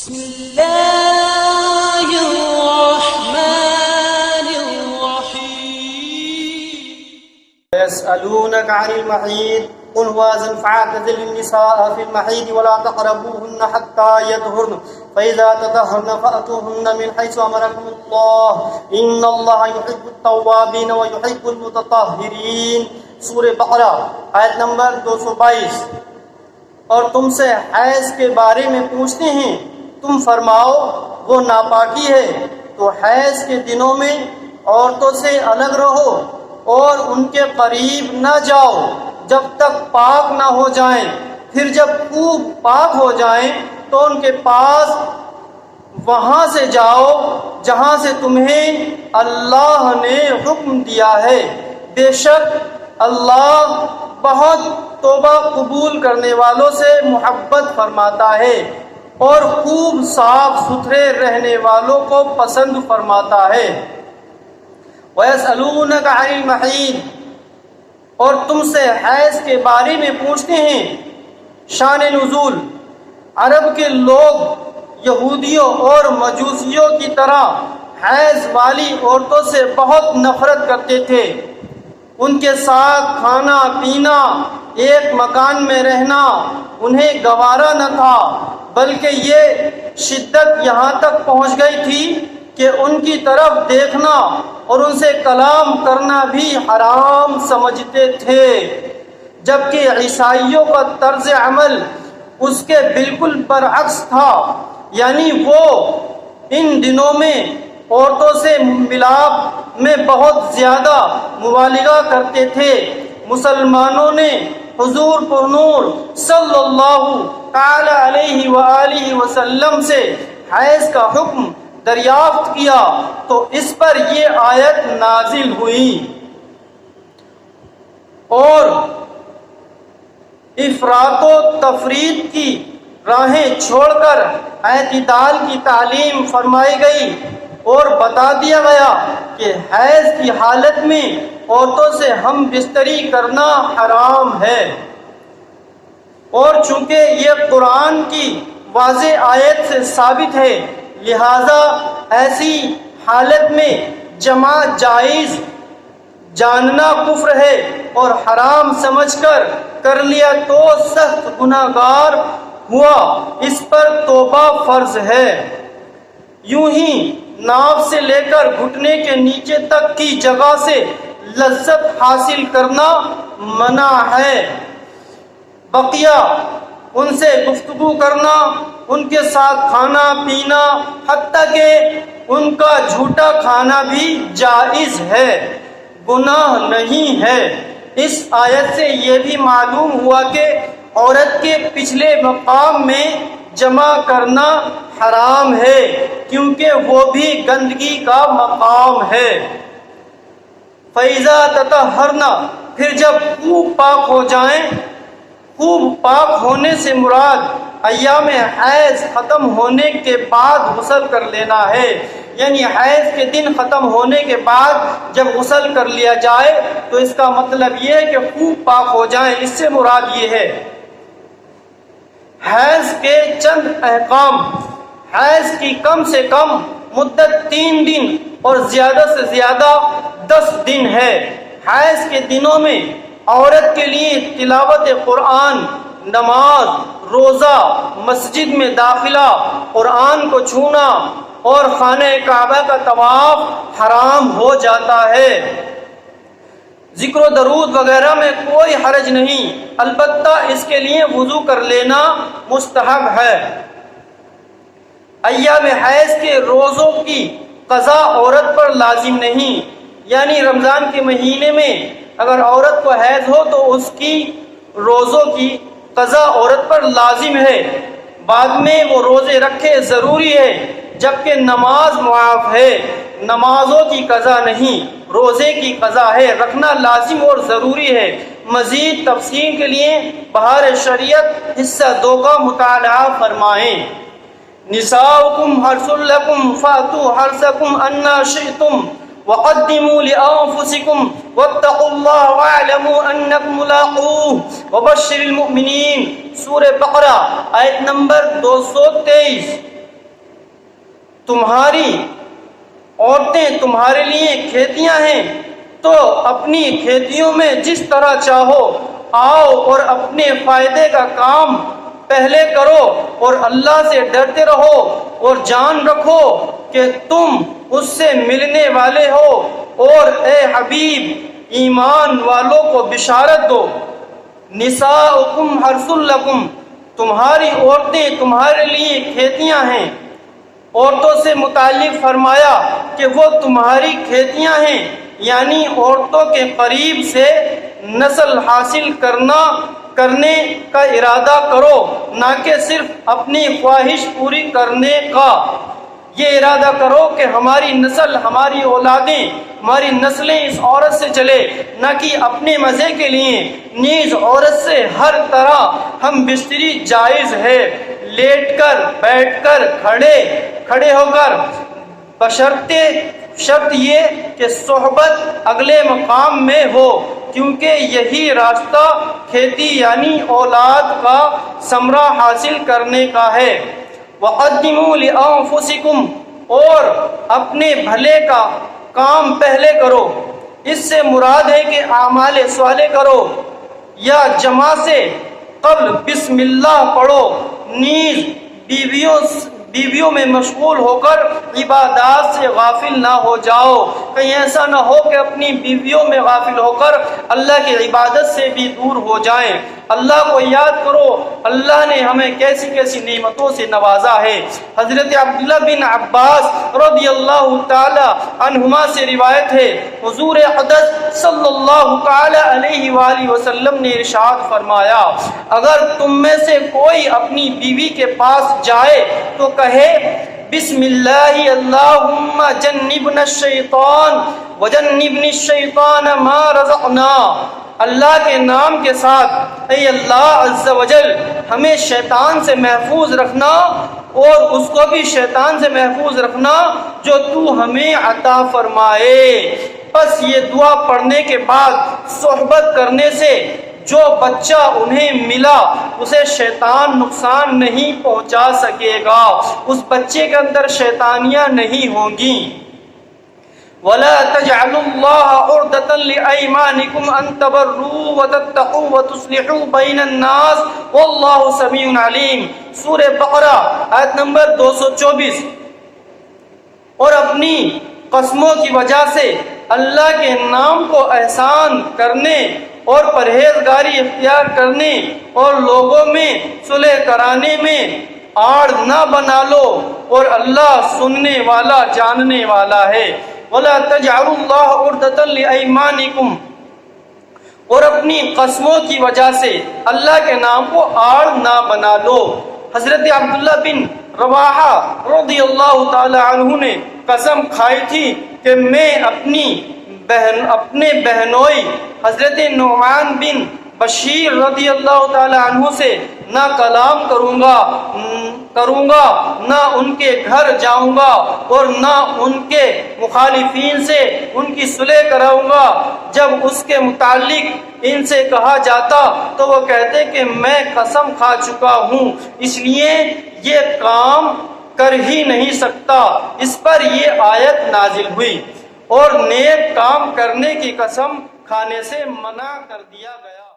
بسم الله الرحمن الرحيم يسألونك عن المحيض قل هو أذى فاعتزلوا النساء في المحيض ولا تقربوهن حتى يطهرن فإذا تطهرن فأتوهن من حيث أمركم الله إن الله يحب التوابين ويحب المتطهرين سورہ بقرہ آیت نمبر 222۔ اور تم سے حیض کے بارے میں پوچھتے ہیں، تم فرماؤ وہ ناپاکی ہے، تو حیض کے دنوں میں عورتوں سے الگ رہو اور ان کے قریب نہ جاؤ جب تک پاک نہ ہو جائیں، پھر جب خوب پاک ہو جائیں تو ان کے پاس وہاں سے جاؤ جہاں سے تمہیں اللہ نے حکم دیا ہے، بے شک اللہ بہت توبہ قبول کرنے والوں سے محبت فرماتا ہے اور خوب صاف ستھرے رہنے والوں کو پسند فرماتا ہے۔ وَيَسْأَلُونَكَ عَنِ الْمَحِيضِ اور تم سے حیض کے بارے میں پوچھتے ہیں۔ شان نزول: عرب کے لوگ یہودیوں اور مجوسیوں کی طرح حیض والی عورتوں سے بہت نفرت کرتے تھے۔ ان کے ساتھ کھانا پینا، ایک مکان میں رہنا انہیں گوارا نہ تھا، بلکہ یہ شدت یہاں تک پہنچ گئی تھی کہ ان کی طرف دیکھنا اور ان سے کلام کرنا بھی حرام سمجھتے تھے، جبکہ عیسائیوں کا طرز عمل اس کے بالکل برعکس تھا، یعنی وہ ان دنوں میں عورتوں سے ملاپ میں بہت زیادہ مبالغہ کرتے تھے۔ مسلمانوں نے حضور پرنور صلی اللہ تعالی علیہ وآلہ وسلم سے حیض کا حکم دریافت کیا تو اس پر یہ آیت نازل ہوئی اور افراط و تفریط کی راہیں چھوڑ کر اعتدال کی تعلیم فرمائی گئی اور بتا دیا گیا کہ حیض کی حالت میں عورتوں سے ہم بستری کرنا حرام ہے، اور چونکہ یہ قرآن کی واضح آیت سے ثابت ہے لہذا ایسی حالت میں جماع جائز جاننا کفر ہے اور حرام سمجھ کر لیا تو سخت گناہ گار ہوا، اس پر توبہ فرض ہے۔ یوں ہی ناف سے لے کر گھٹنے کے نیچے تک کی جگہ سے لذت حاصل کرنا منع ہے۔ بقیہ ان سے گفتگو کرنا، ان کے ساتھ کھانا پینا، حتیٰ کہ ان کا جھوٹا کھانا بھی جائز ہے، گناہ نہیں ہے۔ اس آیت سے یہ بھی معلوم ہوا کہ عورت کے پچھلے مقام میں جمع کرنا حرام ہے، کیونکہ وہ بھی گندگی کا مقام ہے۔ فَإِذَا تَطَهَّرْنَ پھر جب خوب پاک ہو جائیں، خوب پاک ہونے سے مراد ایام حیض ختم ہونے کے بعد غسل کر لینا ہے، یعنی حیض کے دن ختم ہونے کے بعد جب غسل کر لیا جائے تو اس کا مطلب یہ ہے کہ خوب پاک ہو جائیں۔ اس سے مراد یہ ہے حیض کے چند احکام: حیض کی کم سے کم مدت 3 دن اور زیادہ سے زیادہ 10 دن ہے۔ حیض کے دنوں میں عورت کے لیے تلاوت قرآن، نماز، روزہ، مسجد میں داخلہ، قرآن کو چھونا اور خانہ کعبہ کا طواف حرام ہو جاتا ہے۔ ذکر و درود وغیرہ میں کوئی حرج نہیں، البتہ اس کے لیے وضو کر لینا مستحب ہے۔ ایام حیض کے روزوں کی قضا عورت پر لازم نہیں، یعنی رمضان کے مہینے میں اگر عورت کو حیض ہو تو اس کی روزوں کی قضا عورت پر لازم ہے، بعد میں وہ روزے رکھے ضروری ہے، جبکہ نماز معاف ہے، نمازوں کی قضا نہیں، روزے کی قضا ہے، رکھنا لازم اور ضروری ہے۔ مزید تفصیل کے لیے بہار شریعت حصہ 2 کا مطالعہ فرمائیں۔ نساؤکم حرث لکم فأتوا حرثکم انا شئتم وقدموا لأنفسکم واتقوا اللہ واعلموا انکم ملاقوہ وبشر المؤمنین۔ سورہ بقرہ آیت نمبر 223۔ تمہاری عورتیں تمہارے لیے کھیتیاں ہیں، تو اپنی کھیتیوں میں جس طرح چاہو آؤ اور اپنے فائدے کا کام پہلے کرو اور اللہ سے ڈرتے رہو اور جان رکھو کہ تم اس سے ملنے والے ہو، اور اے حبیب ایمان والوں کو بشارت دو۔ نساؤکم حرث لکم، تمہاری عورتیں تمہارے لیے کھیتیاں ہیں۔ عورتوں سے متعلق فرمایا کہ وہ تمہاری کھیتیاں ہیں، یعنی عورتوں کے قریب سے نسل حاصل کرنے کا ارادہ کرو، نہ کہ صرف اپنی خواہش پوری کرنے کا۔ یہ ارادہ کرو کہ ہماری نسل، ہماری اولادیں، ہماری نسلیں اس عورت سے چلے، نہ کہ اپنے مزے کے لیے۔ نیز عورت سے ہر طرح ہم بستری جائز ہے، لیٹ کر، بیٹھ کر، کھڑے ہو کر، بشرطے شرط یہ کہ صحبت اگلے مقام میں ہو، کیونکہ یہی راستہ کھیتی یعنی اولاد کا ثمرہ حاصل کرنے کا ہے۔ وَقَدِّمُوا لِأَنفُسِكُمْ، اور اپنے بھلے کا کام پہلے کرو۔ اس سے مراد ہے کہ اعمال صالح کرو، یا جمع سے قبل بسم اللہ پڑھو۔ نیز بیویوں میں مشغول ہو کر عبادات سے غافل نہ ہو جاؤ، کہیں ایسا نہ ہو کہ اپنی بیویوں میں غافل ہو کر اللہ کی عبادت سے بھی دور ہو جائیں۔ اللہ کو یاد کرو، اللہ نے ہمیں کیسی کیسی نعمتوں سے نوازا ہے۔ حضرت عبداللہ بن عباس رضی اللہ تعالی عنہما سے روایت ہے، حضور اقدس صلی اللہ تعالی علیہ وآلہ وسلم نے ارشاد فرمایا، اگر تم میں سے کوئی اپنی بیوی کے پاس جائے تو کہے بسم اللہ اللہم جنبنا الشیطان وجنبنی الشیطان ما رزقنا، اللہ کے نام کے ساتھ، اے اللہ عز و جل ہمیں شیطان سے محفوظ رکھنا اور اس کو بھی شیطان سے محفوظ رکھنا جو تو ہمیں عطا فرمائے۔ بس یہ دعا پڑھنے کے بعد صحبت کرنے سے جو بچہ انہیں ملا اسے شیطان نقصان نہیں پہنچا سکے گا، اس بچے کے اندر شیطانیاں نہیں ہوں گی۔ وَلَا تَجْعَلُوا اللَّهَ عُرْضَةً لِأَيْمَانِكُمْ أَن تَبَرُّوا وَتَتَّقُوا وَتُصْلِحُوا بَيْنَ النَّاسِ وَاللَّهُ سَمِيعٌ عَلِيمٌ، سورہ بقرہ آیت نمبر 224۔ اور اپنی قسموں کی وجہ سے اللہ کے نام کو احسان کرنے اور پرہیزگاری اختیار کرنے اور لوگوں میں صلح کرانے میں آڑ نہ بنا لو، اور اللہ سننے والا جاننے والا ہے۔ وَلَا تَجْعَلُوا اللَّهَ عُرْضَةً لِأَيْمَانِكُمْ، اور اپنی قسموں کی وجہ سے اللہ کے نام کو آڑ نہ بنا لو۔ حضرت عبداللہ بن رواحہ رضی اللہ تعالی عنہ نے قسم کھائی تھی کہ میں اپنے بہنوئی حضرت نعمان بن بشیر رضی اللہ تعالی عنہ سے نہ کلام کروں گا، نہ ان کے گھر جاؤں گا، اور نہ ان کے مخالفین سے ان کی صلح کراؤں گا۔ جب اس کے متعلق ان سے کہا جاتا تو وہ کہتے کہ میں قسم کھا چکا ہوں، اس لیے یہ کام کر ہی نہیں سکتا۔ اس پر یہ آیت نازل ہوئی اور نیک کام کرنے کی قسم کھانے سے منع کر دیا گیا۔